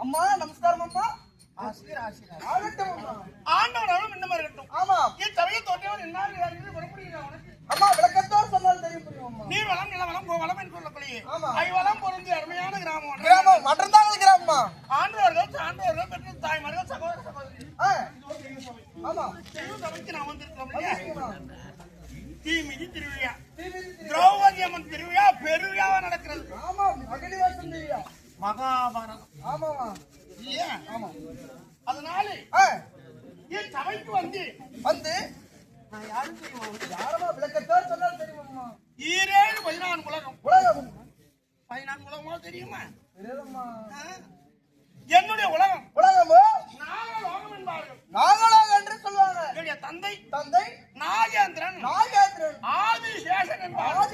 அம்மா நமஸ்காரம் அம்மா. ஆண்டவனாலும் இந்த மாதிரி இருக்கட்டும். ஆமா என் தவையை தோற்றவன் என்ன அம்மா விளக்கத்தோடு சொன்னால் தெரியும் புரியும் அம்மா. நீர் வளம் நில வளம் வளம் என்று சொல்லக்கூடிய ஐவளம் பொருந்தி அருமையான கிராமம் கிராமம் மற்றந்தாங்கள் கிராமமா. ஆண்டவர்கள் சான்றோர்கள் பெற்ற தாய்மார்கள் சகோதர சகோதரி. ஆமா சபைக்கு நான் வந்திருக்கிறோம். தீமிதி திருவிழா திரௌபதி அம்மன் திருவிழா பெருவிழாவா நடக்கிறது. ஆமா மகிழ்வாசம் திருவிழா மகாபாரதம். ஆமாமா இல்லையா? ஆமா. அதனால என் சபைக்கு வந்து நான் யாரும் தெரியுமா? யாரமா விளக்கத்தோடு சொன்னால் தெரியுமா? 14 உலகம். உலகம் 14 உலகமா தெரியுமா? தெரியுமா? என்னுடைய உலகம் உலகமோ நாகலோகம் என்பார்கள். நாகலோகம் என்று சொல்வாங்க. என்னுடைய தந்தை நாகேந்திரன் ஆதிசேஷன் என்பார்.